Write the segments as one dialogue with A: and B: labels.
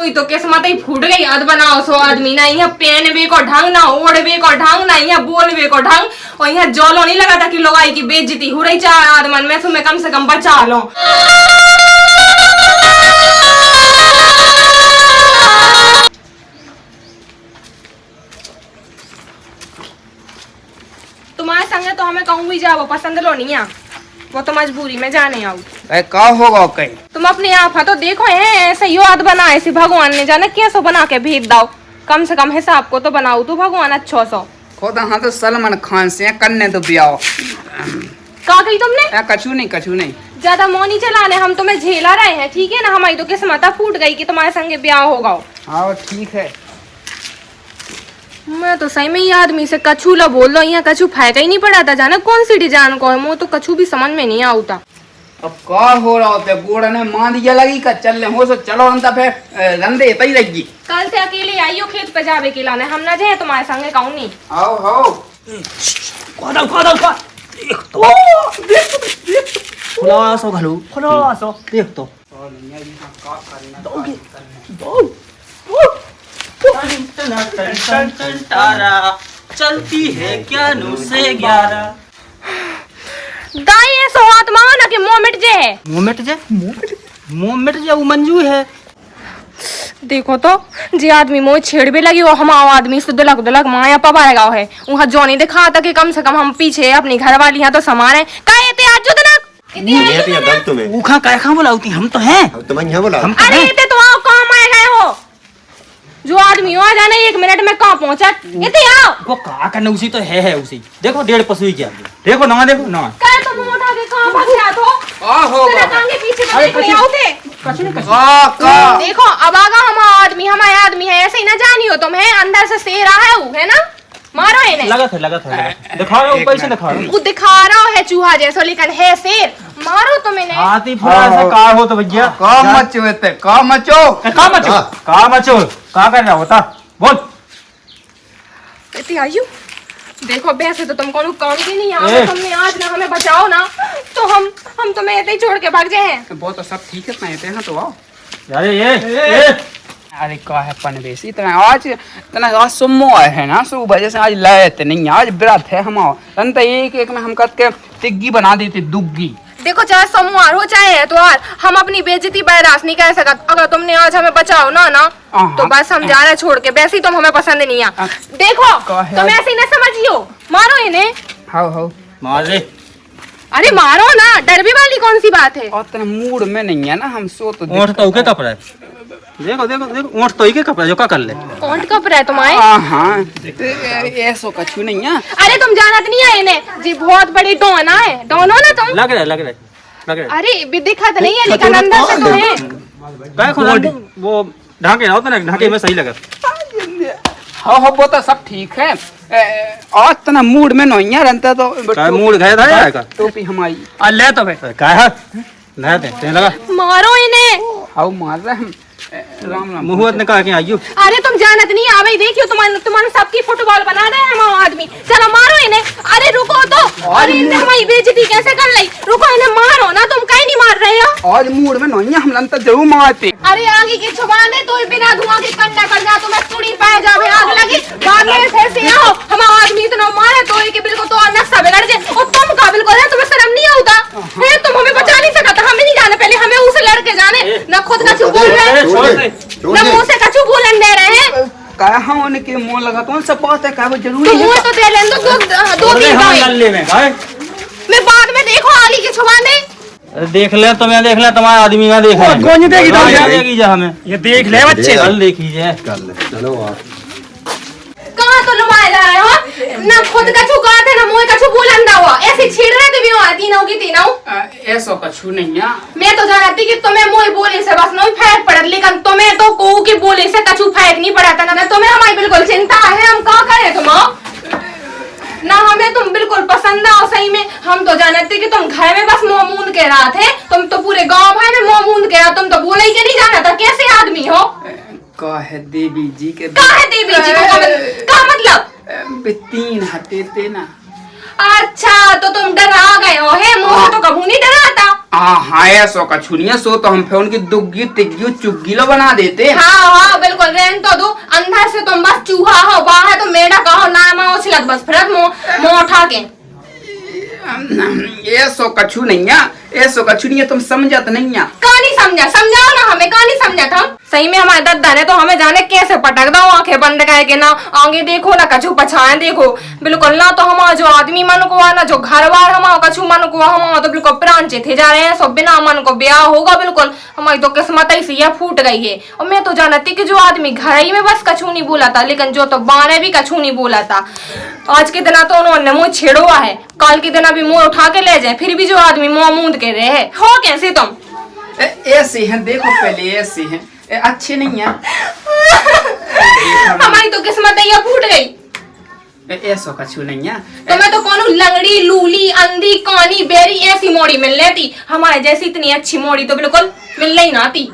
A: हुई तो किस्मत ही फूट गई। अद बनाओ सो आदमी ना, यहाँ पहनवे को ढंग ना, ओढ़वे को ढंग ना, यहाँ बोलवे को ढंग, और यहाँ जोलो नहीं लगा था कि लोग आई की बेइज्जती हो रही। चार आदमन में तुम्हें कम से कम बचा लो। तुम्हारे संगे तो हमें कहूँ भी जाओ, पसंद लो नहीं है, वो तो मजबूरी में जाने आओ।
B: का होगा कहीं
A: तुम अपने आप तो देखो है, ऐसे याद बना, ऐसे भगवान ने जाने कैसो बना के भेज दाओ। कम से कम हिसाब को तो बनाओ तो भगवान अच्छा सो।
B: खुद हाँ तो सलमान खान से करने तो ब्याह।
A: कहा कही तुमने?
B: कछू नहीं
A: ज्यादा मोनी चलाने, हम तुम्हें झेला रहे हैं, ठीक है ना। हमारी तो किस्मत फूट गई कि तुम्हारे संगे ब्याह होगा।
B: हाँ ठीक है।
A: मैं तो सही में ये आदमी से कछू ला बोल लो, यहाँ कछू फायदा ही नहीं पड़ा था। जाने कौन सी डिजाइन को है, मुझे तो कछू भी समझ में नहीं आता।
B: अब का हो रहा होता गोड़ा ने मान दिया लगी का चल रहे हो, सो चलो अंता फिर रंदे तई रहेगी।
A: कल से अकेले आइयो खेत पे जावे के लाने, हम ना जाए तुम्हारे संगे कहूँ नहीं।
B: आओ
C: देख तो खुलासो घलो खुलासो देख तो तारा चलती है क्या नू से 11
A: दाई ऐसा हाथ मांगा ना कि मुंह मिट जाए।
C: मुंह मिट जाए वो मंजू है।
A: देखो तो जी आदमी मोह छेड़ भी लगी, वो हम आदमी से दुलक माया पवा लगाओ है। वहाँ जोनी दिखा था कि कम से कम हम पीछे अपनी घर वाली यहाँ तो समान है। काहे ते आज जुदना
C: उखा काय खा बुलाऊती, हम तो हैं।
A: अरे ते तो आओ, कहाँ माए गए हो? जो आदमी हो आ जाने 1 मिनट में कहाँ पहुँचा? इतने आओ।
C: वो का करने उसी तो है उसी। देखो 1.5 पसुई क्या देखो ना, देखो ना
A: काय तो मुंह उठा के कहाँ भाग जात हो? तेरे कांगे पीछे बच्चे नहीं आते। देखो अब आगा हमारा आदमी है, ऐसे ही ना जानियो तुम है, अंदर से शेर रहा है वो, है ना। मारो इन्हें।
C: लगा था दिखा रहा हूं, पैसे दिखा रहा हूं।
A: वो दिखा रहा है चूहा जैसा, लेकिन है शेर। मारो तुम इन्हें।
C: हाथी फुरा से कार हो तो भैया
B: का मचो का कर रहा होता बोल।
A: इतनी आयु देखो, वैसे तो तुम कोनो काम की नहीं आओ, तुमने आज ना हमें बचाओ ना, तो हम तुम्हें ऐसे ही छोड़ के भाग जाए।
B: वो तो सब ठीक है ना, तो आओ।
C: अरे ये
B: अरे का है पनवेशी आज सुमो है ना, सो वजह से आज लाए थे नहीं, आज व्रत है हमारा। तन तो एक में हम करके तिग्गी बना देते दुग्गी।
A: देखो चाहे सोमवार हो चाहे एतवार, हम अपनी बेइज्जती बर्दाश्त नहीं कर सकते। अगर तुमने आज हमें बचाओ ना तो बस हम जा रहे छोड़ के। वैसे ही तुम हमें पसंद नहीं आ। देखो तुम ऐसे ही ना समझियो, मारो इन्हें।
B: हाँ
C: मार दे।
A: अरे मारो ना, डरने वाली कौन सी बात है।
B: और मूड में नहीं है ना हम, सो तो
C: ओंठ तो के कपड़ा है। देखो ओंठ तो के कपड़ा जो का कर ले।
A: ओंठ कपड़ा है तुम्हारे?
B: हाँ ऐसो कछु नहीं है।
A: अरे तुम जानत नहीं है इन्हें जी, बहुत बड़ी डोना है। डोनो ना तुम।
C: लग रहा है।
A: अरे दिखत नहीं है, लेकिन अंदर से तो है।
C: काय खुद वो ढाके ना होता ना, ढाके में सही लगा।
B: हाँ वो तो सब ठीक है। आज तना मूड में नहीं है, रहता तो
C: मूड गया था यार का।
B: टोपी हमारी
C: ले तो भाई काय है ले दे लगा।
A: मारो इन्हें।
B: आओ मार रहे हम। राम
C: मुहूर्त ने कहा कि आइयो।
A: अरे तुम जानत नहीं आ भाई, देखियो तुम्हारे सबकी फुटबॉल बना रहे हैं हम आदमी। चलो मारो इन्हें। अरे रुको तो, अरे इन्हें हमारी बेइज्जती कैसे कर ली? रुको इन्हें मारो ना, तुम कहीं नहीं मार रहे हो।
B: आज मूड में नहीं है, हम लंता जरूर मारते।
A: अरे आगे की छुबान है तो बिना धुआं के कंडा कर जा, तुम्हें तुड़ी पाए जावे आग लगी। बाद में ऐसे आओ हम आदमी इतना मारे तो एक बिल्कुल तो नक्शा बिगड़ जाए। और तुम काबिल को है, तुम्हें शर्म नहीं आता है? तुम हमें बचा नहीं सकता, हमें नहीं जाने, पहले हमें उसे लड़के जाने। न खुद का बोल रहे न मुंह से कछु बोलन दे रहे हैं।
B: कहा उनके मुंह लगा तो सब बात है, क्या वो जरूरी
A: तो
B: है?
A: मुंह तो दे लें दो तीन मैं बाद में देखो आगे की छुबाने।
C: देख ले तुम्हें, देख ले तुम्हारा आदमी में देख ले। कौन देगी जा हमें? ये देख ले बच्चे, कल देखिए।
B: चलो
A: कहाँ तो लुमाए जा रहे हो? ना खुद कछु कहते ना मुंह कछु बोलन दा हुआ, ऐसे छीड़ रहे थे भी हो तीनों की तीनों।
B: ऐसा कछु नहीं है।
A: मैं तो जानती कि तुम्हें मुंह बोले से बस नहीं फर्क पड़त, लेकिन तुम्हें तो को के बोले से कछु फर्क नहीं पड़ता ना। तुम्हें हमारी बिल्कुल चिंता है, हम क्या करें तुम ना, हमें तुम बिल्कुल पसंद आओ। सही में हम तो जानते कि तुम घर में बस मुंह मूंद के रहा थे, तुम तो पूरे गांव भर में मुंह मूंद के रहा, तुम तो बोले ही के नहीं जाना था। कैसे आदमी हो?
B: का है देवी जी के,
A: का है देवी जी का मतलब?
B: 3 हते थे ना।
A: अच्छा तो तुम डरा गए हो है, मुझे तो कभी नहीं डरा था।
B: हाँ ऐसो कछुनिया सो तो हम फिर उनकी दुग्गी तिग्गी चुग्गी लो बना देते।
A: हाँ बिल्कुल रहन तो दो, अंदर से तुम बस चूहा हो, बाहर तो मेढक कहो ना माओ छिलत बस फिर मुंह उठा के।
B: ऐसो कछु नहीं है, ऐसो कछुनिया तुम समझत नहीं है।
A: कहानी समझा, समझाओ ना हमें, कहानी समझा था सही में हमारे दादा ने तो हमें जाने कैसे पटक दो, आंखें बंद करके ना आगे देखो ना कछु पछाएं देखो, बिल्कुल ना तो हमारा जो आदमी मन को ना जो घर बार हमारा कछु मन को हमारा तो बिल्कुल प्राण थे जा रहे हैं सब, बिना मन को ब्याह होगा बिल्कुल हमारी तो किस्मत ही से फूट गई है। और मैं तो जानती कि जो आदमी घर ही में बस कछु नहीं बोला था, लेकिन जो तो बाने भी कछु नहीं बोला था। आज के दिन तो उन्होंने मुँह छेड़ा हुआ है, कल के दिन अभी मुँह उठा के ले जाए, फिर भी जो आदमी मुँह मूंद के रहे हो कैसे तुम?
B: ऐसे हैं देखो पहले, ऐसे हैं अच्छे नहीं है।
A: हमारी तो किस्मत ही फूट गई।
B: ऐसा कछु नहीं है।
A: तो मैं तो कौन लंगड़ी लूली अंधी कानी बेरी ऐसी मोड़ी मिल लेती, हमारे जैसी इतनी अच्छी मोड़ी तो बिल्कुल मिल ही ना आती।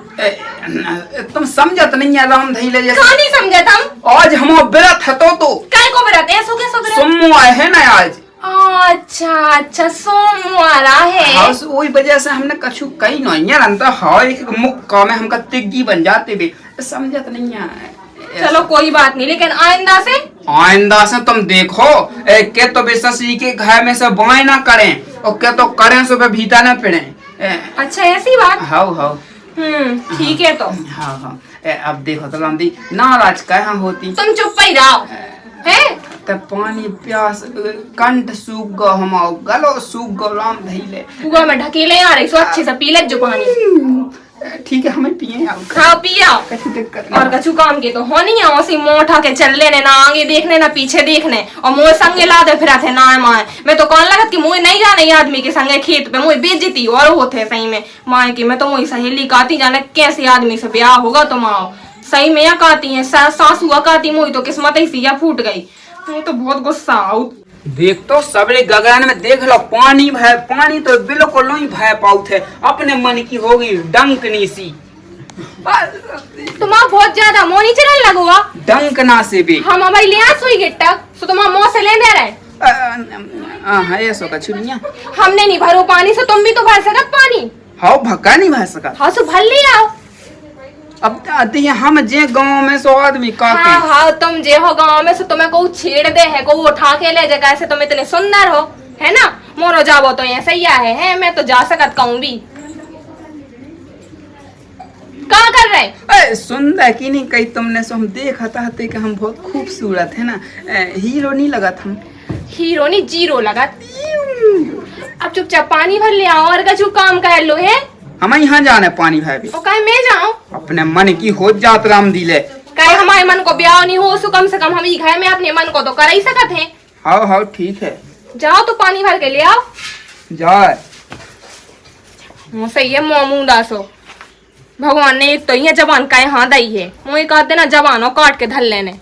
B: तुम समझत नहीं है राम धैले जैसे।
A: कहानी समझे तुम? आज
B: हम व्रत है तो
A: काय को व्रत है? ऐसो कैसो व्रत?
B: सोमवार है ना आज।
A: अच्छा सोमवार है।
B: हाँ वही वजह से हमने कछु कही नहीं है, हाँ एक मुक्का में हमका तिग्गी बन जाते भी समझत नहीं है।
A: चलो कोई बात नहीं, लेकिन आइंदा से तुम देखो के तो बेससी के घर में से बाएं ना करें और के तो करें सो पे भीता ना पड़े। अच्छा ऐसी बात?
B: हाँ
A: ठीक है तो।
B: हाँ अब देखो तो रामदी नाराज कहाँ होती,
A: तुम चुप ही रहो है।
B: तब पानी प्यास कंठ सूख गो, हम गलो सूख गो राम धैले
A: कुआ में ढकेले आ रही सो अच्छे से पी ले जो पानी।
B: ठीक है हमें पिए
A: हाँ पिया और कछु काम के तो हो नहीं है, मुँह उठा के चल लेने ना आगे देखने ना पीछे देखने और मुँह संगे ला दे फिर थे ना माए। मैं तो कौन लगत कि मुँह नहीं जाने आदमी के संगे खेत पे मुँह बेइज्जती और होते सही में माए की। मैं तो मुँह सहेली कहती जाने कैसे आदमी से ब्याह होगा तो माँ सही में या कहती है सासू कहती मुँह तो किस्मत ही सिया फूट गई। मैं तो बहुत गुस्सा आऊ।
B: देख तो सबरे गगन में देख लो पानी भय, पानी तो बिल्कुल नहीं भय पाउत है, अपने मन की होगी डंकनी सी।
A: तुम्हारा बहुत ज्यादा मोह नीचे नहीं लगुआ
B: डंकना से भी
A: हम हमारी लिया सुई गिट्टा तो तुम्हारा मुँह से ले दे रहे।
B: हाँ ऐसा कछुनिया
A: हमने नहीं भरो पानी से, तुम भी तो भर सकत पानी।
B: हाँ भक्का नहीं भर सकत।
A: हाँ सो भर लिया।
B: अब हम जे गांव में सो आदमी काके।
A: हाँ तुम जे हो गांव में से तुम्हें को छेड़ दे है, को उठा के ले जाए, ऐसे तुम इतने सुंदर हो है ना, मोरो जाबो तो ये सही है मैं तो जा सकत कहूँ भी। क्या कर रहे?
B: सुंदर की नहीं कही तुमने सो हम देखा था कि हम बहुत खूबसूरत है ना, हीरो नहीं लगा था।
A: हीरो नहीं जीरो लगा। अब चुपचाप पानी भर ले आओ और कछु काम कर लो है।
B: हमें यहाँ जाना है पानी भाई भी।
A: मैं जाऊँ
B: अपने मन की हो जात राम दिले
A: कहे हमारे मन को ब्याह नहीं हो सो कम से कम हम ही घर में अपने मन को तो कर ही सकत हैं।
B: हाँ ठीक है
A: जाओ तो पानी भर के ले आओ।
B: जाए
A: सही है मुँह मुँह दासो, भगवान ने एक तो ये जबान का यहाँ दई है, मुँह कहते ना जबानों काट के धर लेने।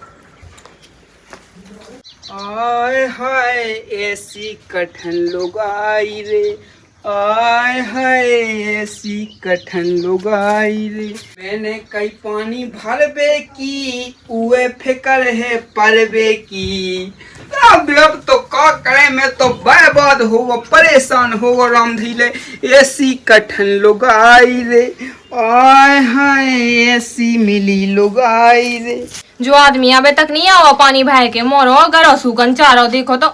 B: आय हाय ऐसी कठिन लुगाई रे, आय हाय ऐसी कठिन लुगाई रे, मैंने कई पानी भरबे की उए फिकर है परबे की। अब तो का करे, मैं तो बर्बाद हो परेशान हो राम धीले। ऐसी कठिन लुगाई रे, आय हाय ऐसी मिली लुगाई रे।
A: जो आदमी अबे तक नहीं आओ पानी भर के मोरो गरो सुगन चारो देखो तो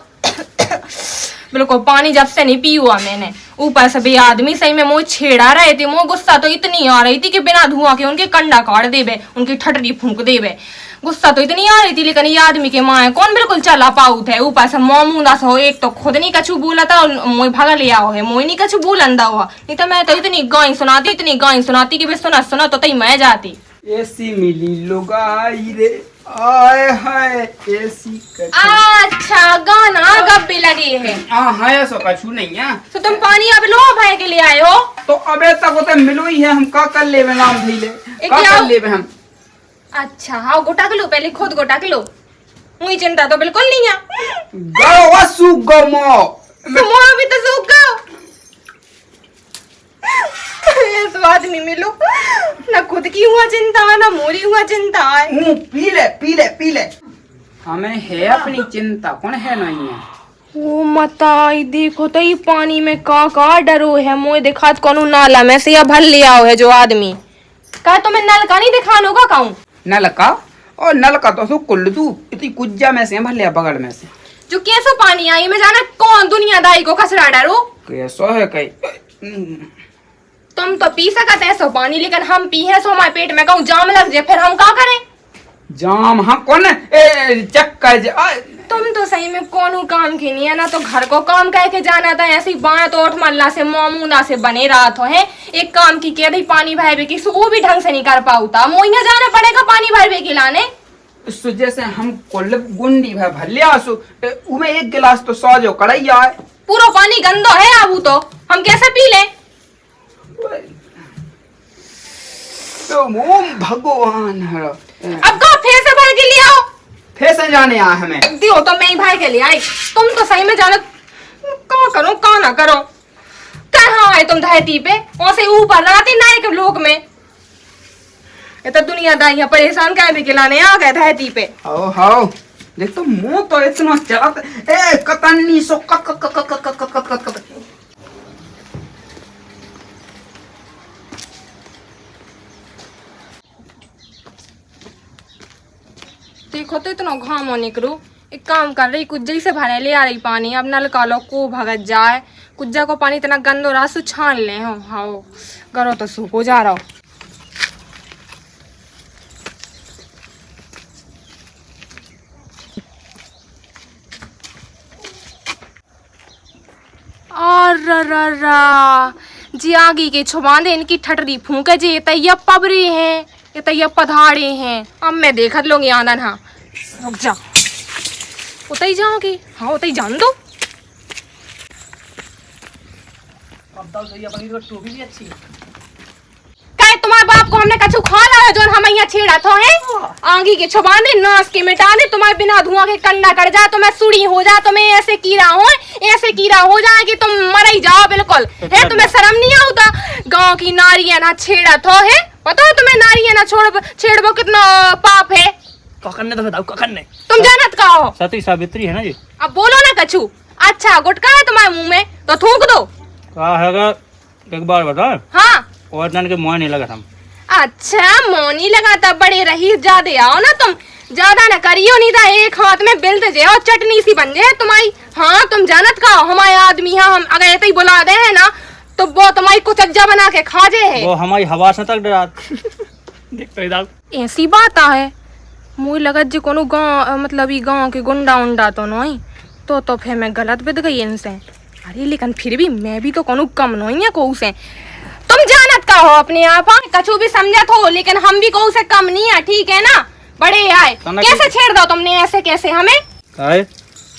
A: बिल्कुल पानी जब से नहीं पी हुआ मैंने। ऊपर से भी आदमी सही में मुँह छेड़ा रहे थे, मुँह गुस्सा तो इतनी आ रही थी कि बिना धुआं के उनके कंडा काट देवे, उनकी ठटरी फूंक देवे। गुस्सा तो इतनी आ रही थी, लेकिन ये आदमी के माँ कौन बिल्कुल चला पाऊ थे। ऊपर से मुँह मुँह हो, एक तो खुद नहीं कछु बोला था और मुँह भागा लिया हो है, मुँह नहीं कछु बोलंदा हुआ। नहीं तो मैं तो इतनी गाय सुनाती कि भी सुना तो मैं जाती।
B: ऐसी मिली लुगाई रे, आय हाय ऐसी।
A: अच्छा गाना गप्पे लगे है।
B: हाँ ऐसा कछु नहीं है।
A: तो तुम पानी अब लो भाई के लिए आए हो
B: तो अबे तक तो मिलो ही है, हम का कर लेवे नाम धीले का कर लेवे हम। अच्छा
A: हाँ गोटा के लो, पहले खुद गोटा के लो, मुझे चिंता तो बिल्कुल नहीं है।
B: गो सूख गो मो
A: भी तो सूख गो। इस बात नहीं मिलो ना, खुद की हुआ चिंता है ना मोरी हुआ चिंता है।
B: पी ले हमें है अपनी चिंता, कौन है नहीं है।
A: ओ मताई देखो तो ये पानी में का डरो है मोए देखा कोनो नाला में से या भर ले आओ है जो आदमी का तुम्हें नलका नहीं दिखानो का कहूं
B: नलका और नलका तो सो कुल्लू तू इतनी कुज्जा में से भले बगड़ में से
A: जो कैसो पानी आई में जाना कौन दुनियादारी को कसरा डरो
B: कैसो है कई
A: तुम तो पी सकते हैं सो पानी लेकिन हम पी है सो हमारे पेट में कहूं जाम लग जाए फिर हम क्या करें
B: जाम हाँ कौन चक्कर
A: तुम तो सही में कौन काम की नहीं है ना तो घर को काम कह के जाना था ऐसी बात तो ओठ मल्ला से मामूना से बने रहा तो है एक काम की कह दी पानी भरवे की वो भी ढंग से नहीं कर पाऊता मोइया जाना पड़ेगा पानी भरवे के लाने
B: जैसे हम कुल गुंडी भर लिया उमे एक गिलास तो 100 जो कढ़ैया है
A: पूरा पानी गंदो है आबू तो हम कैसे पी ले
B: तो भगवान है
A: अब का फिर से भर के ले आओ
B: फिर से जाने आ हमें
A: दियो तो मैं ही भाई के लिए आई तुम तो सही में जानो का करो का ना करो कहाँ आए तुम धरती पे वैसे ऊपर रहते नाई के लोग में ये तो दुनियादारी परेशान कर भी खिलाने आ गए धरती पे
B: हाओ देख तो मुंह तो इतना चलत ए कतन्नी सो कक
A: देखो तो इतना घाम होने करो एक काम कर रही कुज्जा से भरे ले आ रही पानी अब नलका लो को भगत जाए कुज्जा को पानी इतना गंदो रहा सु छान ले हो हाओ करो तो सूखो जा रहा हो और जी आगे के छुबांदे इनकी ठटरी फूके जी तैया पबरे हैं ये तैया पधारे हैं अब मैं देखत लोग आनन हाँ रुक जा उतई जाओगे हाँ उतई जान दो काय तुम्हारे बाप को हमने कछु खा लाया जो हम यहाँ छेड़ा तो है आगे के छुबाने नाश के मिटाने तुम्हारे बिना धुआं के कंडा कर जा तो मैं सुड़ी हो जा तो मैं ऐसे कीड़ा हो जाए कि तुम मर ही जाओ बिल्कुल है तुम्हें शर्म नहीं आता गांव की नारी है ना छेड़ा तो है पता है तुम्हें नारी है ना छेड़बो कितना पाप है
C: ककन्ने तो बताओ ककन्ने
A: तुम जानत का हो
C: सती सावित्री है ना जी
A: अब बोलो ना कछु अच्छा गुटका है तुम्हारे मुंह में तो थूक दो
C: कहा हैगा एक बार बताओ
A: हाँ
C: और नन के मुँह नहीं लगा था
A: अच्छा मोनी लगाता बड़े रही ज्यादा आओ ना तुम ज्यादा न करियो नहीं था एक हाथ में बिल दे और चटनी सी बन जाए तुम्हारी हाँ तुम जानत का हमारे आदमी है हम अगर ऐसे ही बुला दे है ना तो वो तुम्हारी कुचज्जा बना के खा जे है
C: वो हमारी हवा से तक डरा देख तो इधर
A: ऐसी बात है मुझे लगत जो कोनो गांव मतलब ये गांव के गुंडा उंडा तो नहीं तो फिर मैं गलत बिद गई इनसे अरे लेकिन फिर भी मैं भी तो कोनो कम नहीं है कहू से तुम जानत का हो अपने आप कछु भी समझत हो लेकिन हम भी कहू से कम नहीं है ठीक है ना बड़े आए कैसे छेड़ दो तुमने ऐसे कैसे हमें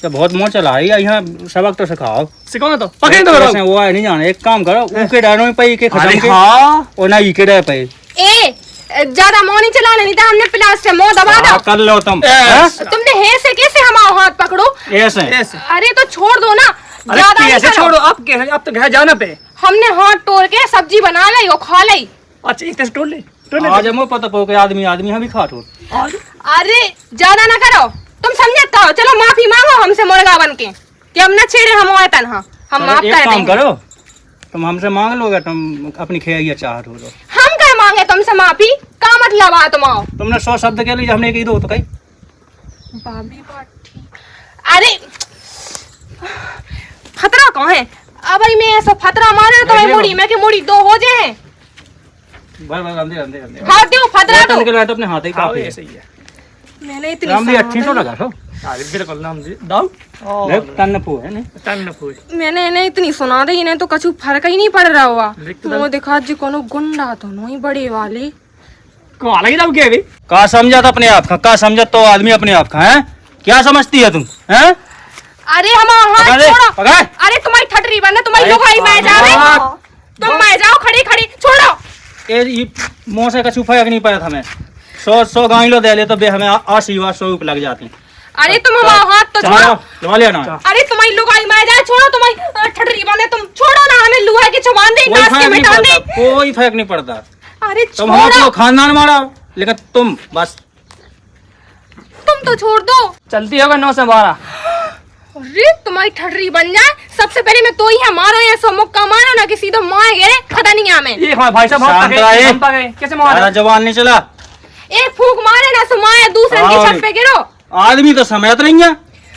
C: तो बहुत मोह चला है यहाँ सबक तो सिखाओ
D: ना तो पकड़ दो
C: वो है नहीं जाना एक काम करो उनके डरो में पे के खत्म के और ना इके डर पे
A: ए ज्यादा मोह नहीं चलाने नहीं था हमने प्लास से मोह दबा दो
C: कर लो तुम
A: तुमने है से कैसे हमारा हाथ पकड़ो
C: ऐसे
A: अरे तो छोड़ दो ना
D: ज्यादा ऐसे छोड़ो अब तो घर जाना पे
A: हमने हाथ तोड़ के सब्जी बना ली और खा ली
D: अच्छा इतने तोड़ ले
C: आज हमें पता पो के आदमी हम भी खा
A: अरे ज्यादा ना करो तुम समझता हो चलो माफी मांगो हमसे मुर्गा बन के कि हम न छेड़े हम आए तनहा हम माफ कर
C: काम करो तुम हमसे मांग लोगे तुम अपनी खेया चाहत हो
A: हम क्या मांगे तुमसे माफी का मतलब आ तुम आओ
C: तुमने 100 शब्द के लिए हमने दो तो कही
A: बाबी बात अरे खतरा कहाँ है अब मैं ऐसा फतरा मारे तो मैं मुड़ी में कि मुड़ी दो हो जाए हाँ दो फतरा
C: तो अपने हाथ ही काफी है सही है
A: मैंने इतनी
C: नाम भी अच्छी तो लगा सो
D: बिल्कुल नाम दे दाऊ
C: तन्नपू है
D: तन्नपू
A: मैंने इन्हें इतनी सुना दी इन्हें तो कछु फर्क ही नहीं पड़ रहा हुआ वो दिखा जी कोनो गुंडा तो नहीं बड़े वाले
D: को अलग दाऊ के भी
C: का समझत अपने आप का समझत तो आदमी अपने आप का है क्या समझती है तुम हैं
A: अरे हम हाथ छोड़ो अरे तुम्हारी ठटरी बंद है तुम्हारी लुगाई मैं जावे तुम मैं जाओ खड़ी खड़ी छोड़ो
C: ये मुंह से कछु फर्क नहीं पड़ा हमें 100 गाइलो दे ले तो बे हमें आशीर्वाद 100 लग जाती
A: अरे तुम हमारा हाथ तो छोड़ो
C: लगा लिया ना
A: अरे तुम्हारी लुगाई मैं जाए छोड़ो तुम्हारी ठटरी बंद है तुम छोड़ो ना हमें लुहा के छुपा दे नाच के मिटा दे
C: कोई फर्क नहीं पड़ता
A: अरे
C: तुम हम अपना खानदान मारा लेकिन तुम बस
A: तुम तो छोड़ दो
D: चलती होगा 9 से 12
A: अरे तुम्हारी ठर्री बन जाए, सबसे पहले मैं तो ही मारो या सो मुक्का मारो ना कि सीधो मार गए खता नहीं हमें।
D: ये हमारे भाई साहब बहुत
C: शांत
D: तगड़े,
C: रहे।
D: हम तगड़े। कैसे मारा?
C: ज़्यादा जवान नहीं चला।
A: एक फूक मारे ना सुमाया दूसरे की
C: हाँ।
A: छत पे गिरो।
C: आदमी तो समझत नहीं है,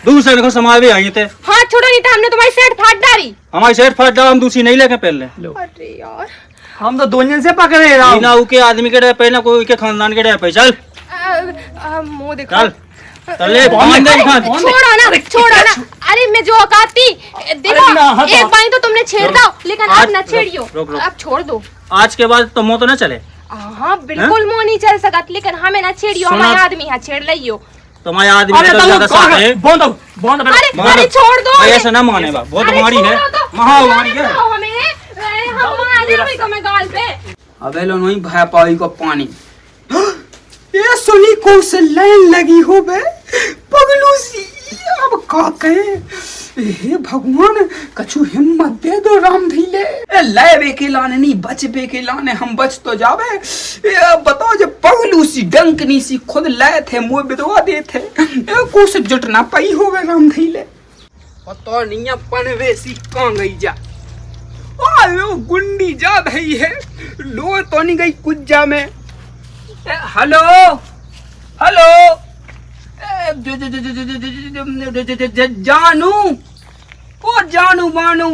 C: दूसरे को समाज भी आई थे।
A: हाथ छोड़ो नहीं तो हमने तुम्हारी सेट फाड़ डाली।
C: हमारी सेठ फट जाओ, हम दूसरी नहीं लेके पहले
D: लो,
A: अरे यार
D: हम तो 2 जन से पकड़े राव।
C: बिना उके आदमी के डर पे ना कोई के खानदान के डर पे। चल
A: मुंह देखो।
C: चल चले बांध दे हाथ।
A: छोड़ो ना, छोड़ो ना। अरे मैं जो औकात थी देखो,
D: अरे ना, हटो।
A: एक बार तो तुमने छेड़ दो, लेकिन
C: आज-
A: अब ना छेड़ियो।
C: रुक, रुक।
A: अब छोड़ दो।
C: आज के बाद तो मुंह तो न चले।
A: हाँ बिल्कुल मुंह नहीं चल सकत, लेकिन हमें ना छेड़ियो,
C: सुना-
A: हमारे आदमी यहाँ छेड़ लियो।
C: तुम्हारे आदमी
D: अरे
C: तो
D: तो
C: ज्यादा साथ है।
D: बोल दो, बोल दो।
A: अरे अरे छोड़ दो।
C: भाई ऐसा ना माने बा, बहुत
A: अरे
C: हमारी है,
A: छोड़ो तो।
C: महामारी है।
A: छोड़ो हमें, हम मार देंगे तुम्हें गाल पे।
B: अबे लो नहीं भय पाई को पानी। ये सुनी को से लाइन लगी हो बे पगलू सी। अब का कहे, हे भगवान कछु हिम्मत दे दो राम धीले। ए लाए बे के लाने नहीं, बच बे के लाने, हम बच तो जावे। ए बताओ जब पगलू सी डंकनी सी खुद लाए थे, मुँह बिदवा दे थे, ए को से जुट ना पाई होवे राम धीले। पता नहीं पनवे सी कहाँ गई जा। लो गुंडी जा रही है, लो तो नहीं गई कुज्जा में। हेलो हेलो, जानू, ओ जानू बानू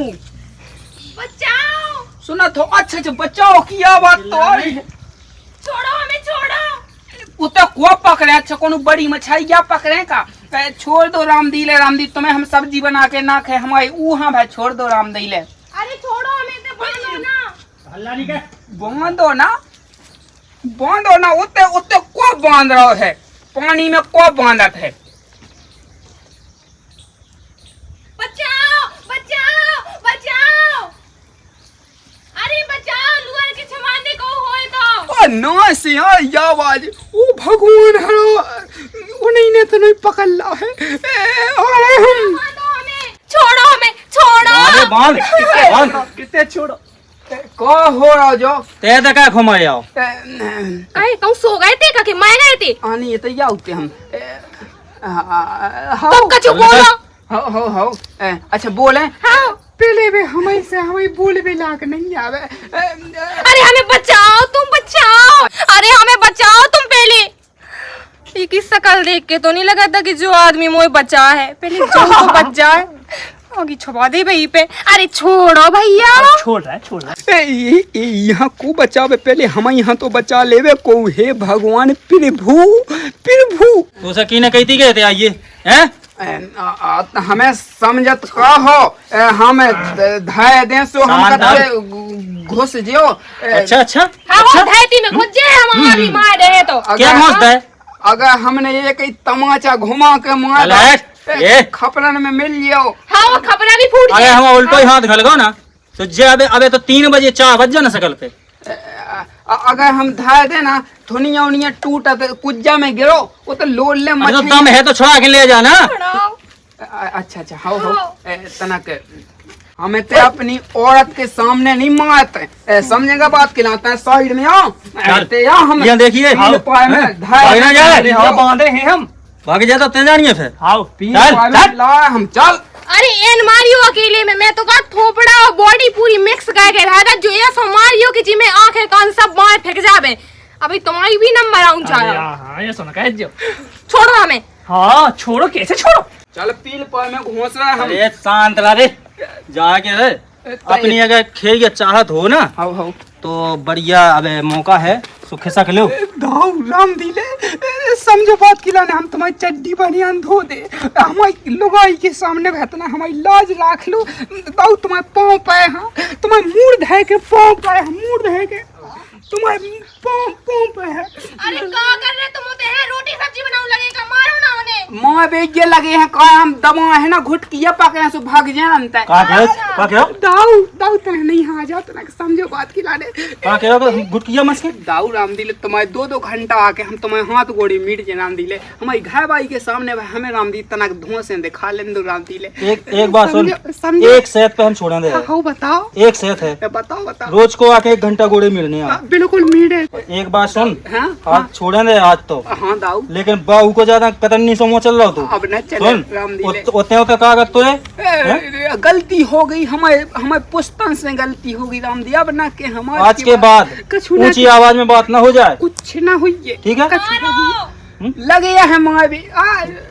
A: बचाओ,
B: सुना तो अच्छा अच्छा बचाओ की आवाज तो आ रही है।
A: छोड़ो हमें, छोड़ो।
B: उते को पकड़े, अच्छा कोनो बड़ी मछली या पकड़े का। छोड़ दो रामदीले, रामदी तुम्हें हम सब्जी बना के ना खाए हमारी हाँ भाई छोड़ दो रामदीले।
A: अरे छोड़ो हमें, तो बांधो ना।
C: हल्ला नहीं के।
B: बांधो ना, बांधो ना। उते उते को बांध रहा है, पानी में को बांधत है।
A: बचाओ बचाओ बचाओ, अरे बचाओ, लुअर के छमाने को होए तो।
B: ओ ना से यार ये आवाज, ओ भगवान हरो उन्हीं ने तो नहीं पकड़ ला है। अरे हम
A: बांधो हमें, छोड़ो हमें, छोड़ो।
C: बांध बांध।
D: कितने छोड़ो।
B: का हो रहा जो
C: ते तो क्या घुमा आओ।
A: कहीं कहूँ सो गए थे, कहीं मैं गए थे।
B: आनी ये तो या उते हम
A: तुम कछु बोलो।
B: हो अच्छा बोले।
A: हाँ।
B: पहले वे हमें से हमें बोल भी लाग नहीं आवे।
A: अरे हमें बचाओ, तुम बचाओ, अरे हमें बचाओ तुम पहले। ये की शकल देख के तो नहीं लगा था कि जो आदमी मोए बचा है, पहले जो तो बच जाए, आगे छुपा दे भाई पे। अरे छोड़ो भैया।
D: छोड़ रहा है, छोड़ रहा है।
B: यहाँ को बचावे, पहले हम यहाँ तो बचा लेवे को। हे भगवान प्रभु प्रभु।
C: तो उसे की ने कहती गए थे आइए हैं।
B: हमें समझत का हो, हम धाय दे सो हम
C: शांत
B: कते घुस जियो।
C: अच्छा अच्छा
A: हाँ वो धरती में घुस जाए, हम आदमी मार रहे तो।
C: क्या घुसता है।
B: अगर हमने ये कई तमाचा घुमा के मार
C: अलर्ट, ये
B: खपरन में मिल लियो।
A: हाँ वो खपरा भी फूट
C: अरे
A: जाए।
C: हम उल्टो ही हाथ घल गो ना तो जे अबे अबे तो 3 बजे 4 बज जाना सकल पे।
B: अगर हम धाय दे ना थोनिया उनिया टूटा तो कुज्जा में गिरो, वो तो लोल ले
C: अरे तो
B: मछली।
C: दम है तो छोड़ा के ले जाना।
B: अच्छा अच्छा हो तनक हमें ते अपनी औरत के सामने नहीं मारते, समझेगा बात के लाते हैं साइड में आओ। ते या हम
C: ये देखिए
B: पील पाए में
C: भाग
B: धाय
C: ना जाए।
B: दे,
D: हाँ, बांधे हैं हम।
C: भाग जाए तो ते जानिए फिर।
D: आओ
B: पील
C: चल,
B: पाए में
C: चल।
B: ला हम चल।
A: अरे एन मारियो अकेले में, मैं तो कहा थोपड़ा और बॉडी पूरी मिक्स करके रहेगा, जो ये सो मारियो कि जी में आंखें कान सब बाहर फेंक जावे। अभी तुम्हारी भी नंबर आऊं चाहे।
D: हाँ, ये सुना कह जो।
A: छोड़ो हमें।
D: हाँ छोड़ो, कैसे छोड़ो।
B: चल पील पाए में घोंस रहा है हम।
C: अरे शांत ला रे जाके रे। अपनी अगर खेल की चाहत हो ना
B: हो
C: तो बढ़िया अबे मौका है, सुखे सक लो।
B: दाऊ राम दिले, समझो बात की लाने हम तुम्हारी चड्डी बनियान धो दे, हमारी लुगाई के सामने बहतना हमारी लाज राख लो। दाऊ तुम्हारे पाँव पाए, हाँ तुम्हारे मूड धै के पाँव पाए, मूड धै के तुम्हारे पाँव पाए है।
A: अरे क्या कर रहे तुम? होते हैं रोटी सब्जी बनाऊं लगेगा, मारो ना उन्हें।
B: माँ बेगे लगे हैं का हम दबा है ना घुटकिया पकड़े सो भाग जाए अंत।
C: का कहो
B: दाऊ दाऊ तने नहीं आ जाओ तना समझो बात की लाने।
C: का कहो गुटकिया मस के।
B: दाऊ राम दिले तुम्हारे 2-2 घंटा आके हम तुम्हारे हाथ गोड़ी मीट जे राम दिले, हमारी घाय बाई के सामने भाई हमें राम दी तना धुआं से दिखा लें दो राम दिले।
C: एक बात सुन,
B: समझो।
C: एक सेहत पे हम छोड़ा दे।
B: हाँ बताओ।
C: एक सेहत है,
B: बताओ बताओ।
C: रोज को आके 1 घंटा गोड़े मिलने आ।
B: बिल्कुल मीट है।
C: एक बात सुन,
B: हाँ
C: आज छोड़ा दे आज तो,
B: हाँ दाऊ।
C: लेकिन बाहू को ज्यादा कतरनी समो चल रहा रहो तू।
B: अब न चले
C: सुन
B: रामदीले।
C: उतने उतने कागज तो है
B: गलती हो गई हमें पुस्तन से गलती हो गई रामदी। अब ना के हमारे
C: आज के बाद
B: कछु ना
C: ऊंची आवाज में बात ना हो जाए,
B: कुछ ना हुई है,
C: ठीक है?
B: कछु ना हुई। लगे है माँ भी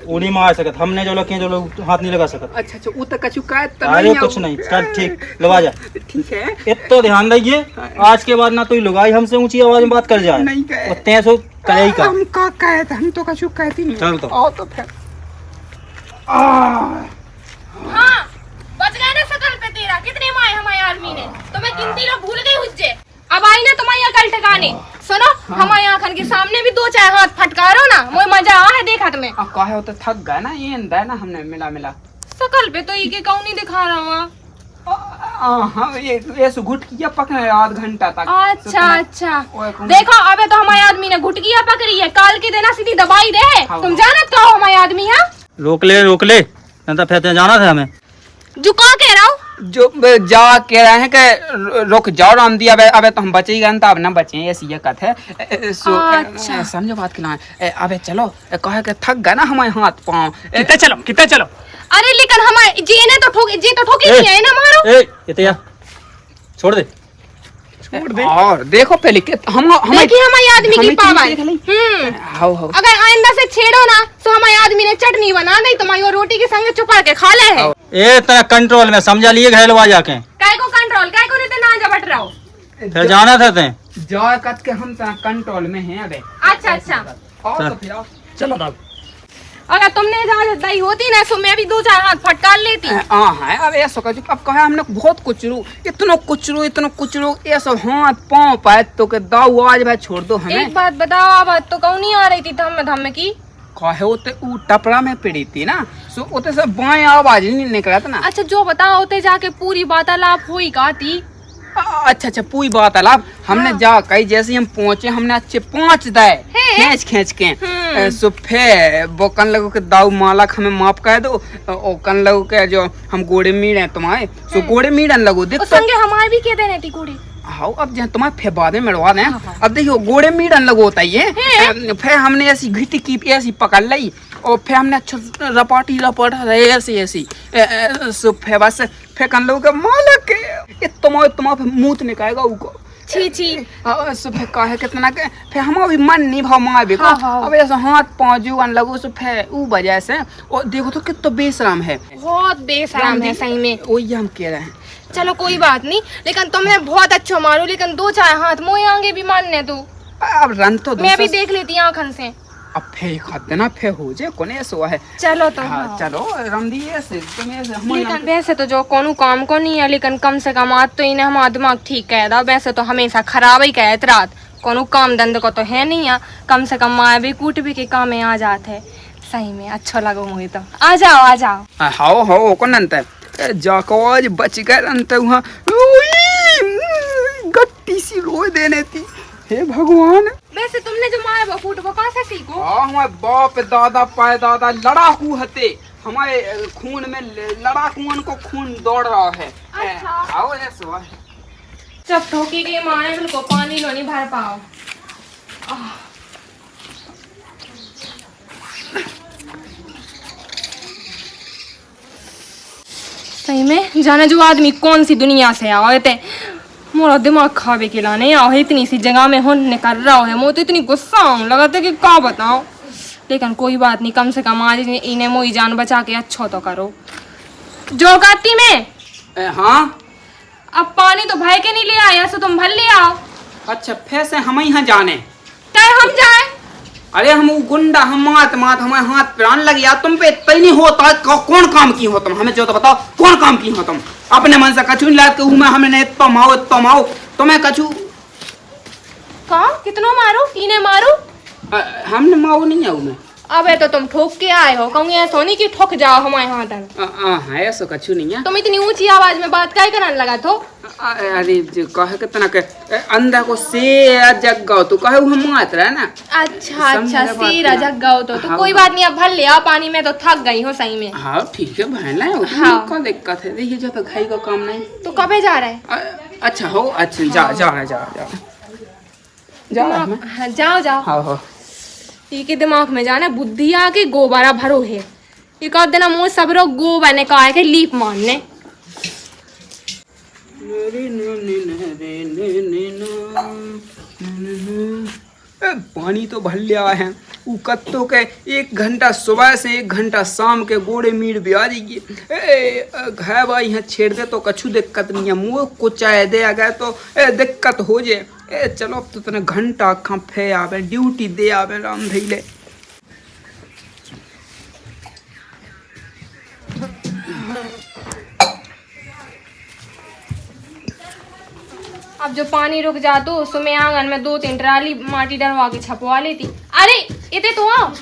C: उन्हीं में आ सकत, हमने जो लोग जो लोग हाथ नहीं लगा सकत।
B: अच्छा अच्छा वो तो कछु का
C: अरे कुछ नहीं, चल ठीक लगा जा।
B: ठीक है
C: इतना ध्यान रखिए, आज के बाद ना तो लुगाई हमसे ऊंची आवाज में बात कर जाए,
B: नहीं कहे।
C: उतने सो करे ही का।
B: हम का कहे थे, हम तो कछु कहती नहीं।
C: चल तो।
B: आओ तो फिर
A: हाँ बच गया ना शकल पे तेरा। कितने माए हमारे आदमी ने, तो मैं गिनती लोग भूल गई हुज्जे। अब आई ना तुम्हारी अकल ठिकाने। सुनो हमारे आंखन के सामने भी दो चार हाथ फटकारो ना, मुझे मजा आ है देखा तुम्हें।
B: अब कहे हो तो थक गए ना, ये अंदर ना हमने मिला
A: शकल पे तो ये कौन नहीं दिखा रहा हूँ।
B: हाँ ये घुट किया पकने आध घंटा तक।
A: अच्छा अच्छा देखो अबे तो हमारे आदमी ने घुटकिया पकड़ी है, काल के देना सीधी दवाई दे। तुम जानत कहो हमारे आदमी है।
C: रोक ले नहीं तो फिर जाना था हमें।
A: जो कहा कह रहा हूँ
B: जो जा कह रहे हैं कि रुक जाओ रामदी, अबे तो हम बचे ही गए, अब ना बचे ऐसी ये कथ है।
A: अच्छा।
B: समझो बात के अबे चलो कहे के थक गए ना हमारे हाथ पाँव।
D: कितना चलो।
A: अरे लेकिन हमारे जी ने तो ठोकी नहीं है ना मारो।
C: इतिया छोड़ दे।
B: और देखो पहले के हम
A: देखिए हमारे आदमी की पावर।
B: हाउ
A: अगर आइंदा से छेड़ो ना तो हमारे आदमी ने चटनी बना नहीं, तुम्हारी रोटी के संग चुपा के खा ले है।
C: ए तेरा कंट्रोल में समझा लिए घरेलवा जाके।
A: काय को कंट्रोल, काय को नहीं ना जबट रहा हो।
C: फिर जाना था ते
B: जा कत के हम कंट्रोल में हैं अबे।
A: अच्छा अच्छा
B: और तो फिर आओ।
D: चलो दाऊ।
A: अगर तुमने इजाजत दी होती ना तो मैं भी दो चार हाथ फटकार लेती।
B: हाँ अब ऐसा कर अब कहे हमने बहुत इतना कुचरू ये सब हाथ पाँव पाए तो के दाऊ आज भाई छोड़ दो हमें।
A: एक बात बताओ, आवाज तो कौन नहीं आ रही थी धम की।
B: कहे होते ऊ टपरा में पड़ी थी ना, सो उते से बाएं आवाज नहीं निकला था ना।
A: अच्छा जो बताओ होते जाके पूरी वार्तालाप हुई का थी।
B: अच्छा पूरी बात अलाप हमने जा कही जैसे हम पहुंचे हमने अच्छे 5 दाए खींच के सो फिर वो कन लगो के दाऊ मालक हमें माफ कर दो, और कन लगो के जो हम गोड़े मीड़ हैं तुम्हारे, सो गोड़े मीड़न लगो देख
A: संगे हमारे भी कह देने थी गोड़े।
B: हाँ अब जहाँ तुम्हारे फिर बाद में मिलवा दें। अब देखियो गोड़े मीड़न लगो होता है, फिर हमने ऐसी घिटी की ऐसी पकड़ ली और फिर हमने अच्छा रपाटा ऐसी सो फिर बस फिर कन लोग मालक तुम्हारे मुंह निकालेगा उको
A: छी छी।
B: सो फिर कहे कितना के फिर हम भी मन नहीं भाव माँ भी अब ऐसा हाथ पाँव जुआन लगो सो फिर ऊ वजह से। और देखो तो कितना बेशरम है,
A: बहुत बेशरम है सही में।
B: वही हम कह रहे हैं।
A: चलो कोई बात नहीं, लेकिन तुमने बहुत अच्छा मारो, लेकिन दो चार हाथ मोए आगे भी मानने तू।
B: अब रन तो
A: मैं भी देख लेती आँखन से।
B: अब फिर खाते ना फिर हो जाए कोने ऐसा है।
A: चलो तो
B: हाँ चलो रमदी ऐसे तुम्हें
A: लेकिन वैसे तो जो कोनो काम को नहीं है, लेकिन कम से कम आज तो इन्हें हमारा दिमाग ठीक कह रहा। वैसे तो हमेशा खराब ही कहत रात, कोनो काम धंधे को तो है नहीं है। कम से कम माए भी कूट भी के काम में आ जाते। सही में अच्छा लगो मुझे तो। आ जाओ।
B: हाओ को नंत जाको आज बच गए अंत वहाँ गट्टी सी रोए देने थी। हे भगवान,
A: वैसे तुमने जो माए वो फूट वो कहाँ से सीखो?
B: हमारे बाप दादा पाए दादा लड़ाकू हते, हमारे खून में लड़ाकुअन को खून दौड़ रहा है।
A: अच्छा।
B: आओ ऐसा है।
A: जब ठोकी गई माए बिल्कुल पानी लो नहीं भर पाओ। सही में जाने जो आदमी कौन सी दुनिया से आए थे, मोरा दिमाग खावे के लाने आओ है। इतनी सी जगह में होने निकल रहा है, मुझे तो इतनी गुस्सा आने लगा था कि क्या बताओ। लेकिन कोई बात नहीं, कम से कम आज इन्हें मोई जान बचा के अच्छा तो करो। जो काटी में
B: हाँ
A: अब पानी तो भाई के नहीं ले आया, सो तुम भर ले आओ।
B: अच्छा फिर से हम यहाँ जाने
A: चाहे हम जाए।
B: अरे हम गुंडा हम मात हमारे हाथ प्राण लग गया तुम पे इतना नहीं होता। कौन काम की हो तुम हमें जो तो बताओ, कौन काम की हो तुम? अपने मन से कछु नहीं लाते हूँ मैं, हमने इतना माओ तुम्हें कछु
A: कहा कितनो मारो इन्हें मारो।
B: हमने माओ नहीं आऊ मैं।
A: अबे तो तुम ठोक के आए हो, कहूँगी ऐसा नहीं कि ठोक जाओ हमारे हाथ।
B: हाँ ऐसा कछु नहीं है।
A: तुम इतनी ऊंची आवाज में बात काय करने लगा तो?
B: अरे जो कहे कितना के अंदर को से जग गो तो कहे हम मात रहा ना।
A: अच्छा सीरा जग गओ तो कोई बात नहीं, अब भर ले आओ पानी में, तो थक गई हो सही में।
B: हाँ ठीक है बहन लाए
A: हाँ।
B: क्या दिक्कत है, देखिए जो तो खाई का काम नहीं।
A: तो कबे जा रहा है?
B: अच्छा हो अच्छा जा
A: जाओ।
B: हाँ।
A: जाओ।
B: हाँ
A: के दिमाग में जाने बुद्धि आके गोबारा भरो है। एक आध दिन मुँह सब लोग गो बने कहा के लीप मारने।
B: पानी तो भर लिया है। उ कत्तो के 1 घंटा सुबह से 1 घंटा शाम के गोड़े मीड़ ब्याजी की घै भाई यहाँ छेड़ दे तो कछु दिक्कत नहीं है। मुँह को चाय दे अगर तो दिक्कत हो जाए। चलो अब तो तने घंटा खफे आवे ड्यूटी दे आवे राम धैले।
A: अब जो पानी रुक जा तो उसमें आंगन में 2-3 ट्राली माटी डलवा के छपवा लेती। अरे इते तो आओ।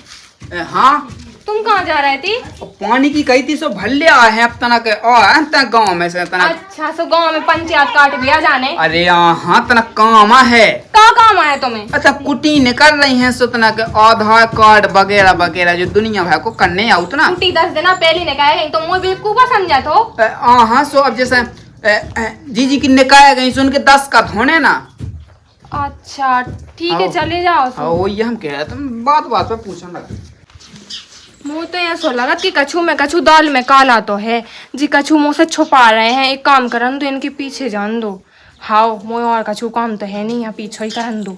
B: हाँ
A: तुम कहाँ जा रहे थे?
B: पानी की कही थी सो भर लिया है अब तना के गाँव में से तना।
A: अच्छा सो गांव में पंचायत काट दिया जाने।
B: अरे हाँ तना काम है।
A: का काम आया तुम्हें?
B: अच्छा कुटी निकल रही है सो तना के आधार कार्ड वगैरह वगैरह जो दुनिया भर को करने आओ ना।
A: कुटी 10 दिन पहले निकाय तो मुझे बेवकूफा समझा तो।
B: हाँ सो अब जैसे जीजी की निकाय गई सुन के 10 का धोने ना।
A: अच्छा ठीक है चले जाओ।
B: हाँ वही हम कह रहे थे बात बात पे पूछने लगा।
A: मुँह तो ऐसा लगा कि कछु में कछु दाल में काला तो है जी। कछु मुँह से छुपा रहे हैं। एक काम करन दो इनके पीछे जान दो। हाओ मुँह और कछु काम तो है नहीं यहाँ पीछे ही करन दो।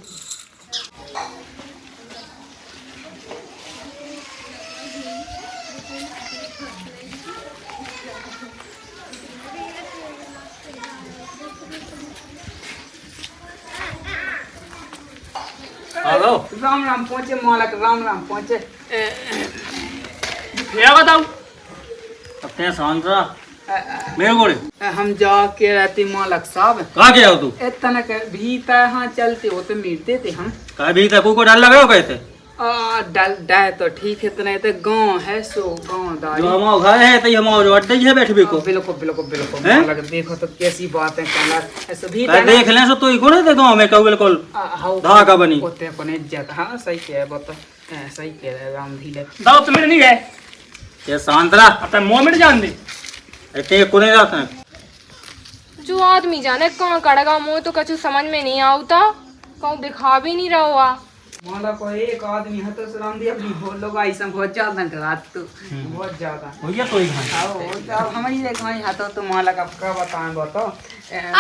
C: हेलो
B: राम राम पहुँचे मालक राम राम पहुँचे।
D: क्या बताऊं?
C: अब ते शांत रहा मेरे गोड़े।
B: हम जा के रहते मालक साहब।
C: कहाँ गया हो तू?
B: इतना के भीतर हाँ चलते हो तो मिलते थे हम।
C: कहा भी तक को डर लगे हो कहते?
B: डल तो ठीक है इतना तो गाँव है सो गाँव दारी।
C: जो हमारा घर है तो हमारा जो अड्डे है बैठबे को।
B: बिल्कुल बिल्कुल बिल्कुल
C: हैं?
B: मालक देखो तो कैसी बात है कहना ऐसे भी
C: देख ले सो तू ही कोने दे गाँव में कहू बिल्कुल धागा बनी।
B: होते कोने इज्जत। हाँ सही कह रहे बता सही कह रहे राम धीले।
D: दाव तो मेरे नहीं है।
C: ये शांत रहा
D: अब तक मुँह में जान दे।
C: ऐसे कोने जाते हैं।
A: जो आदमी जाने कहाँ कड़गा मुँह तो कछु समझ में नहीं आवता। कहूँ दिखा भी नहीं रहा हुआ।
B: माला को एक आदमी है तो राम दी अपनी हो लोग ऐसा बहुत ज्यादा रात तो बहुत ज्यादा
C: हो गया तो ही घंटा।
B: आओ हमारी देखवाई हाथों तो माला का क्या बताएं बताओ।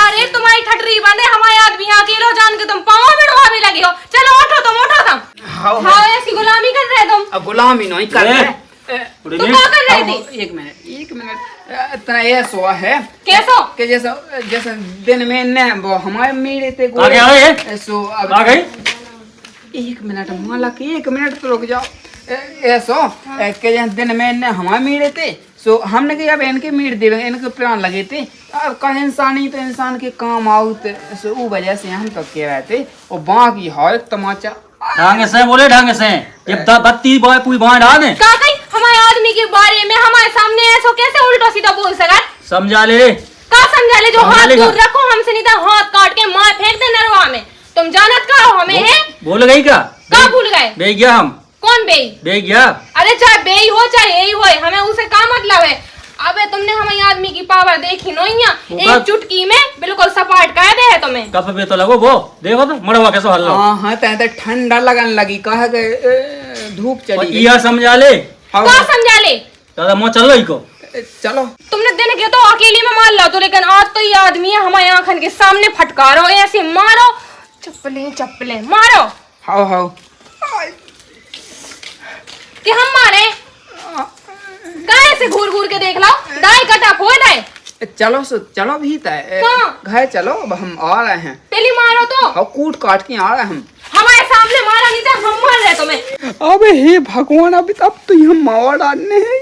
A: अरे तुम्हारी ठटरी बंद है। हमारे आदमी अकेलो जान के तुम पाँव भिड़वा भी लगी हो। चलो उठो तुम उठो तुम। हाँ ऐसी गुलामी कर रहे तुम।
B: अब गुलामी नहीं कर रहे।
A: तुम क्या कर रहे थे?
B: एक मिनट इतना ये सोआ है
A: कैसो
B: कि जैसा जैसे दिन में न वो हमारे मेरे थे
C: आ गया ये?
B: सो अब
C: आ गई?
B: 1 मिनट माला के 1 मिनट तो रुक जाओ। ऐसो के दिन में न हमारे मीड़े थे सो हमने कहा अब इनके मीड़ दे इनके प्राण लगे थे। अब कहा इंसान ही तो इंसान के काम आउत सो वो वजह से हम तो कह रहे थे और बाकी है तमाचा
C: ढंग से बोले ढंग से। जब बत्ती बॉय पूरी बाढ़ आ गए
A: का कहीं हमारे आदमी के बारे में हमारे सामने ऐसा कैसे उल्टा सीधा बोल सका?
C: समझा ले
A: का समझा ले? जो
C: समझा
A: हाथ
C: लेगा।
A: दूर रखो हमसे नहीं तो हाथ काट के मार फेंक दे नरवा में। तुम जानत का हो हमें है?
C: बोल गई क्या?
A: का भूल गए?
C: बे गया हम।
A: कौन बेई?
C: बे गया।
A: अरे चाहे बेई हो चाहे यही हो हमें उसे का मतलब है? अबे तुमने हमारे आदमी की पावर देखी नोइया। एक चुटकी में बिल्कुल सपाट कर दे है तुम्हें।
C: कप पे तो लगो वो देखो तो मड़वा कैसे हल्ला।
B: हाँ हाँ तो ठंडा लगन लगी कहा धूप चली गई।
C: यह समझा ले।
A: का समझा ले?
C: दादा मुँह चलो ही को।
B: चलो
A: तुमने दिन के तो अकेले में मार लो तो लेकिन आज तो ये आदमी है हमारे आंखन के सामने फटकारो ऐसे मारो चप्पलें मारो।
B: हाओ हाओ
A: कि हम मारे गाय से घूर घूर के देख लो। दाई कटा फोड़ दाई।
B: चलो सो चलो भी घर चलो अब हम आ रहे हैं।
A: पहले मारो तो।
B: हाँ कूट काट के आ रहे हैं हम।
A: हमारे सामने मारा नहीं था हम मार रहे तुम्हें।
B: अबे हे भगवान अब तो ये मावा डालने हैं।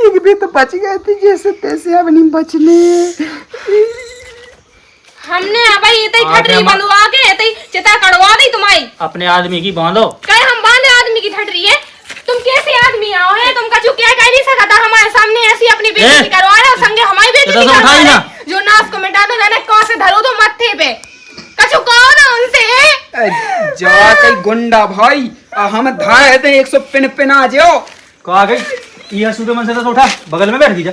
B: ये भी तो बच गए थे जैसे तैसे अब नहीं बचने।
A: हमने अब ये तई ठटरी बंधवा के ये तई चिता कड़वा दी तुम्हारी।
C: अपने आदमी की बांधो।
A: कहे हम बांधे आदमी की ठटरी है? तुम कैसे आदमी आओ है? तुम कछु क्या कह नहीं सकता हमारे सामने ऐसी अपनी बेइज्जती करवा रहे हो संगे हमारी बेइज्जती करवा रहे हो। जो नाश को मिटा दो जाने कहां से धरो तो मत्थे पे। कछु कहो ना उनसे।
B: जा कई गुंडा भाई हम धाए थे 100 पिन पिना जाओ।
C: कहा गई यह सूर्य मन से तो उठा बगल में बैठ गया।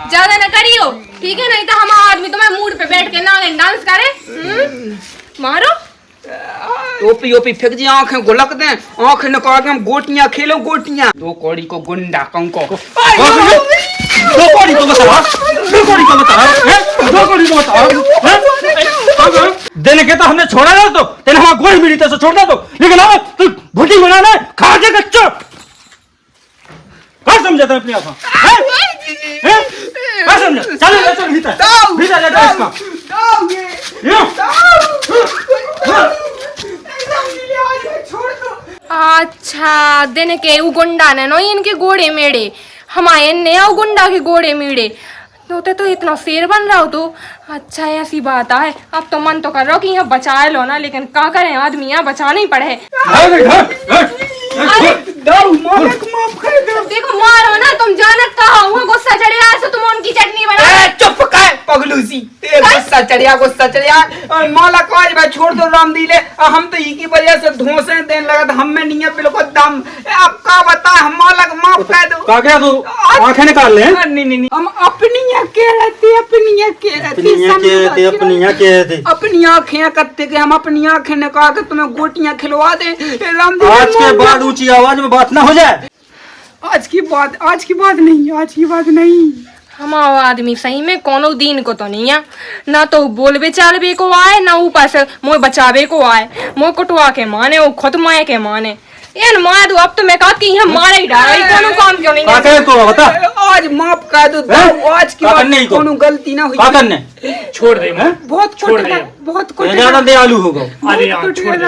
A: ज्यादा न करियो ठीक है नहीं तो हमारा आदमी तुम्हारे मूड पे बैठ के नागिन डांस करे। मारो
B: टोपी ओपी फेंक दी, आंखें गुलक दे, आंखें निकाल के हम गोटियां खेलो गोटियां। दो कौड़ी को गुंडा कंको
C: दो कौड़ी को बता, दो कौड़ी को बता, दो कौड़ी को बता। देने के तो हमने छोड़ा ना, तो तेने हमारा गोली मिली तो छोड़ना तो, लेकिन अब तू भुटी बनाना खा के कच्चा क्या समझता है अपनी आंखों? क्या समझा? चलो चलो भीतर भीतर जा इसका
A: अच्छा दिन के उ गुंडा ने नो इनके गोड़े मेड़े, हमारे ने उ गुंडा के गोड़े मेड़े तो इतना शेर बन रहा हो तो। अच्छा ऐसी बात है, अब तो मन तो कर रहा हो कि यहाँ बचा लो ना, लेकिन क्या करें आदमी यहाँ बचाना ही पड़े। देखो मारो ना तुम, जानत कहा हुआ गुस्सा चढ़ रहा है, तुम उनकी चटनी बना।
B: चुप कर पगलूसी, गुस्सा चढ़िया और माला काज भाई छोड़ दो राम दिले, हम तो ई की वजह से धोसे देने लगा था, हमें नहीं है बिल्कुल दम। अब का बता, हम माला को माफ कर दो।
C: का क्या तू आंखें निकाल ले?
B: नहीं हम अपनी अपनी आंखें करते के, हम अपनी आंखें निकाल के तुम्हें गोटियां खिलवा दे। राम
C: आज के बाद ऊंची आवाज में बात ना हो जाए।
B: आज की बात नहीं।
A: हमारा आदमी सही में कोनो दिन को तो नहीं है, ना तो बोलबे चालबे को आए, ना ऊपर से मोए बचावे को आए, मोए कुटवा के माने, वो खुद माए के माने। यार मार दो, अब तो मैं कहा कि यहाँ मारे ही डाला, कोनो काम क्यों नहीं है?
C: को बता,
B: आज माफ कर दो, आज की बात कोनो गलती ना हुई।
C: क्या करने?
D: छोड़ दे,
B: बहुत कुछ
C: ज्यादा दयालु होगा।
D: अरे यार छोड़ दे।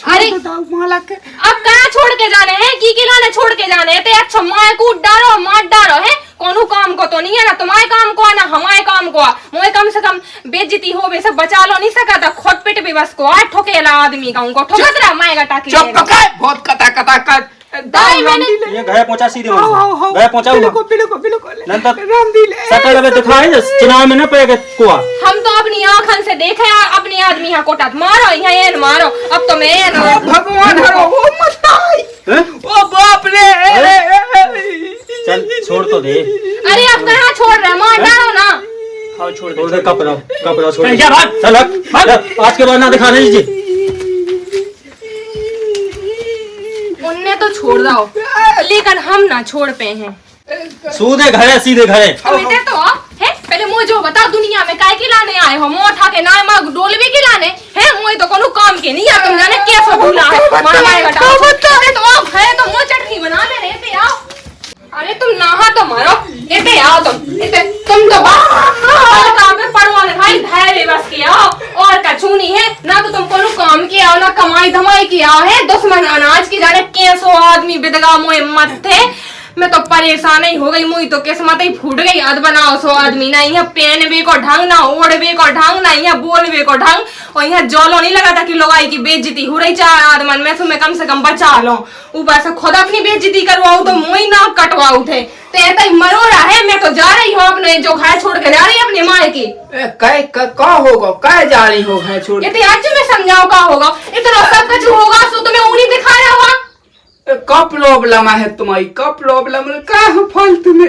A: अरे अब कहाँ छोड़ के जाने हैं, की लाने छोड़ के जाने हैं? तो अच्छा माए कूट डालो, मार डालो है, कोनो काम को तो नहीं है ना, तुम्हारे काम को है ना हमारे काम को। मोए कम से कम बेइज्जती हो बे सब बचा लो नहीं सका था, खुद पिट भी बस को आठ ठोकेला आदमी का उनको ठोकत रहा माएगा टाकी।
B: चुप पकाए, बहुत कता कर
A: दाई मैंने
C: ये घर पहुंचा सीधे घर पहुंचा
B: बिल्कुल
C: राम दिले सटल में दिखाए चुनाव में न पेगे कुआ।
A: हम तो अपनी आंखन से देखे अपने आदमी यहाँ कोटा मारो, यहाँ ये मारो, अब तो मैं
B: भगवान हरो ओ मताई ओ बाप रे।
C: चल छोड़ तो दे।
A: अरे अब कहाँ छोड़ रहे, मार डालो ना।
D: हाँ छोड़ दे,
C: कपड़ा छोड़
D: जा भाग
C: चल आज के बाद ना दिखाने दीजिए।
A: उनने तो छोड़ दो, लेकिन हम ना छोड़ पे हैं।
C: सीधे घरे सीधे घरे
A: तुम इधर तो आओ है, पहले मुझे जो बता दुनिया में काय के लाने आए हो? मुंह उठा के ना मार डोलवे के लाने हैं, मुझे तो कोनो काम के नहीं है, तुम जाने कैसा भूला है मार मारेगा तो आओ है तो मुंह चटनी बना ले रे आओ। अरे तुम नहा तो मारो, इते आओ तुम तो काम पे पड़वाने भाई धैर्य बस के आओ, और कछु नहीं है ना, तो तुम कोनो काम के आओ ना कमाई धमाई की आओ है। दुश्मन अनाज की जाने कैसो आदमी बिदगा मुए मत थे, मैं तो परेशान ही हो गई, मुई तो किस्मत ही फूट गई। अद बनाओ सो आदमी ना, यहाँ पहनबे को ढंग ना, ओढ़बे को ढंग ना, यहाँ बोलबे को ढंग, और यहाँ जोलो नहीं लगा था कि लोगाई की बेइज्जती हो रही चार आदमन में, तो मैं कम से कम बचा लो। ऊपर से खुद अपनी बेइज्जती करवाऊ तो मुई ना कटवाऊ थे, तो ऐसा ही मरो रहा है। मैं तो जा रही हूँ अपने जो घर छोड़ के जा रही है अपने माए की।
B: का होगा काय जा रही हो है छोड़?
A: ये आज मैं समझाओ का होगा, इतना सब कुछ होगा सो तुम्हें उन्हीं दिखाया होगा।
B: का प्रॉब्लम है तुम्हारी? का प्रॉब्लम कहाँ फालतू में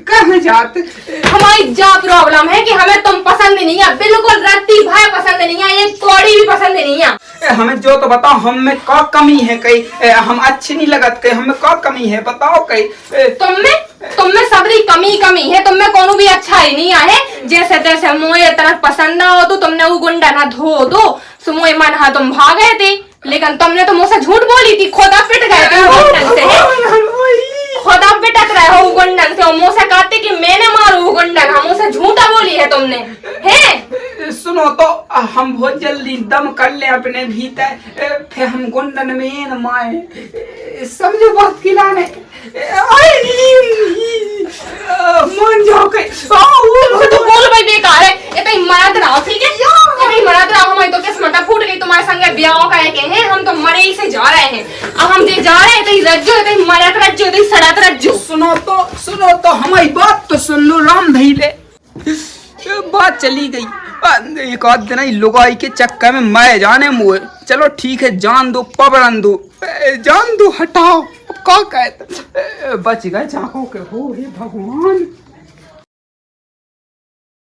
B: कहाँ जाते?
A: हमारी जा प्रॉब्लम है कि हमें तुम पसंद नहीं है, बिल्कुल रत्ती भाई पसंद नहीं है, ये कौड़ी भी पसंद नहीं है।
B: हमें जो तो बताओ, हमें का कमी है? कहीं हम अच्छे नहीं लगते, हमें का कमी है बताओ? कहीं
A: तुम में सबरी कमी है, तुम में कोनो भी अच्छा ही नहीं है। जैसे तैसे मोए तरफ पसंद ना हो तो तुमने वो गुंडा ना धो दो, सो मोए मन हा तुम भाग गए थे, लेकिन तुमने तो मुझसे झूठ बोली थी, खुदा पिट गए थे गुंडन से, खुदा पिटक रहे हो गुंडन से, मुझसे कहते कि मैंने मारू गुंडन, हम मुझसे झूठा बोली है तुमने है।
B: सुनो तो हम बहुत जल्दी दम कर ले अपने भीतर, फिर हम गुंडन में न माए, समझो बात की लाने मन जाओ कहीं
A: तो बोल भाई बेकार है, इतनी मरद रहो ठीक है, इतनी मरद रहो, हमारी तो किस्मत फूट गई तुम्हारे संगे ब्याह का है, हम तो मरे ही से जा रहे हैं। अब हम जे जा रहे हैं तो रज्जो इतनी मरद रज्जो इतनी सड़क रज्जो।
B: सुनो तो हमारी बात तो सुन लो राम धैले, बात चली गई, एक आध दिन लुगाई के चक्कर में मैं जाने मुए। चलो ठीक है, जान दो पबरन दो, जान दो हटाओ, क्या कहते बच गए चाहो के हो हे भगवान।